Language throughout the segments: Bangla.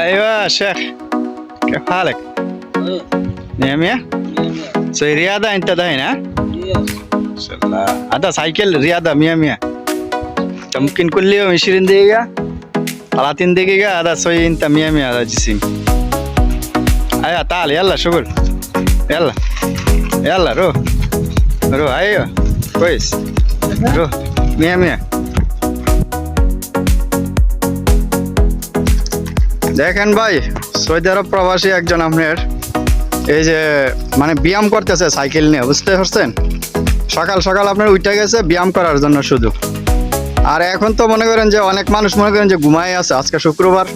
ايوه شيخ، كيف حالك؟ مية مية؟ زي رياضة انت دحين ها؟ ما شاء الله. هذا سايكل رياضة مية مية. انت ممكن كل يوم 20 دقيقة 30 دقيقة، هذا سوي انت مية مية هذا جسم. ايوه تعال يلا شغل. يلا يلا روح روح. ايوه كويس روح مية مية. দেখেন ভাই, সৌদি আরব প্রবাসী একজন আপনার এই যে মানে ব্যায়াম করতেছে সাইকেল নিয়ে, বুঝতে পারছেন? সকাল সকাল আপনার উঠে গেছে ব্যায়াম করার জন্য শুধু। আর এখন তো মনে করেন যে অনেক মানুষ মনে করেন যে ঘুমাই আছে, আজকে শুক্রবার,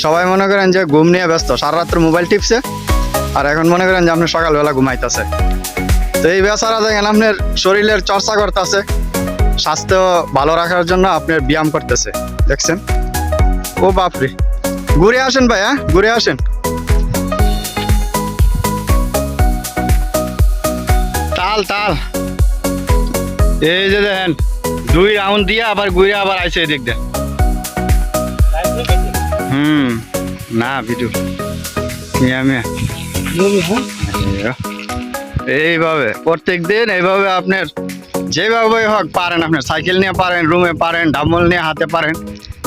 সবাই মনে করেন যে ঘুম নিয়ে ব্যস্ত, সারা রাত্র মোবাইল টিপছে, আর এখন মনে করেন যে আপনার সকালবেলা ঘুমাইতেছে। তো এই বেচারা দেখেন আপনার শরীরের চর্চা করতেছে, স্বাস্থ্য ভালো রাখার জন্য আপনার ব্যায়াম করতেছে, দেখছেন? ও বাপরে, ঘুরে আসেন ভাই, হ্যাঁ ঘুরে আসেন। তাল তাল এই যে দেখেন 2 রাউন্ড দিয়ে আবার ঘুরে আবার আইছে এদিক দিয়ে। না ভিডিও মিয়া মিয়া এইভাবে প্রত্যেক দিন এইভাবে আপনার যেভাবে হোক পারেন, আপনার সাইকেল নিয়ে পারেন, রুমে পারেন, ডাম্বল নিয়ে হাতে পারেন,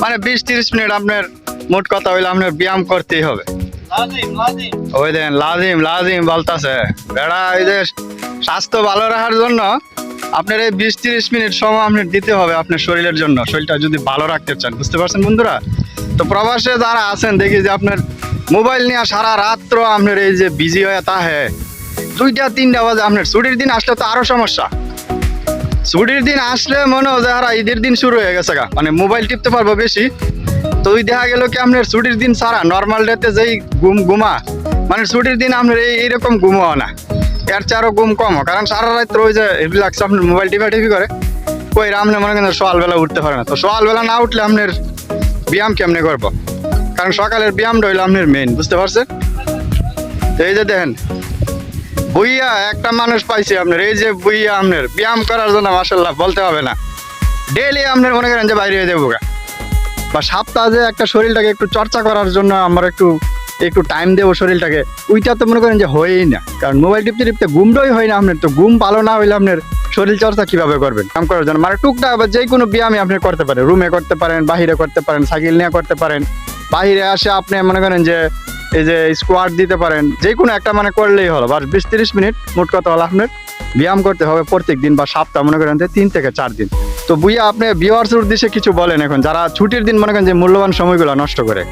মানে 20-30 মিনিট আপনার মোট কথা হইলে আপনার ব্যায়াম করতেই হবে। ওই দেন লাজিম লাজিম বলতেছে বেড়া, এই যে স্বাস্থ্য ভালো রাখার জন্য আপনার এই 20-30 মিনিট সময় আপনার দিতে হবে আপনার শরীরের জন্য, শরীরটা যদি ভালো রাখতে চান, বুঝতে পারছেন বন্ধুরা? তো প্রবাসে যারা আছেন দেখি যে আপনার মোবাইল নিয়ে সারা রাত্র আপনার এই যে বিজি হয়ে তাহে 2টা-3টা বাজে। আপনার ছুটির দিন আসলে তো আরো সমস্যা। ছুটির দিন আসলে মনে হয় যে আর ঈদের দিন শুরু হয়ে গেছে গা, মানে মোবাইল টিপতে পারবো বেশি। তো ওই দেখা গেল কি আপনার ছুটির দিন ছাড়া নর্মাল ডেতে যেই ঘুমা, মানে ছুটির দিন আপনার এইরকম ঘুমাও না, এর চেয়ে আরো ঘুম কম, কারণ সারা রাত্র ওই যে রিল্যাক্স আপনার মোবাইল টিপি করে কই আপনি মনে করেন সকালবেলা উঠতে পারে না। তো সকালবেলা না উঠলে আপনার ব্যায়াম কেমনে করবো? কারণ সকালের ব্যায়ামটা হইলো আপনার মেইন, বুঝতে পারছেন? তো এই যে দেখেন বুইয়া একটা মানুষ পাইছে আপনার, এই যে বুইয়া আপনার ব্যায়াম করার জন্য মাশাআল্লাহ বলতে হবে না, ডেইলি আপনার মনে করেন যে বাইরে হয়ে যাবো বা সপ্তাহে একটা শরীরটাকে একটু চর্চা করার জন্য আমরা একটু টাইম দেবো শরীরটাকে, ওইটা তো মনে করেন যে হয়ই না। কারণ মোবাইল টিপতে টিপতে ঘুমটাই হয় না আপনার, তো ঘুম ভালো না হইলে আপনার শরীর চর্চা কিভাবে করবেন? কাম করার জন্য মানে টুকটাক বা যে কোনো ব্যায়ামই আপনি করতে পারেন, রুমে করতে পারেন, বাহিরে করতে পারেন, সাইকেল নিয়ে করতে পারেন, বাহিরে আসে আপনি মনে করেন যে এই যে স্কোয়াট দিতে পারেন, যে কোনো একটা মানে করলেই হলো। বা 20-30 মিনিট মোট কথা হলো আপনার ব্যায়াম করতে হবে প্রত্যেক দিন, বা সপ্তাহ মনে করেন 3 থেকে 4 দিন। তো বুইয়া আপনি ভিউয়ার্সের উদ্দেশ্যে কিছু বলেন এখন, যারা ছুটির দিন মনে করেন যে মূল্যবান সময়গুলো নষ্ট করে।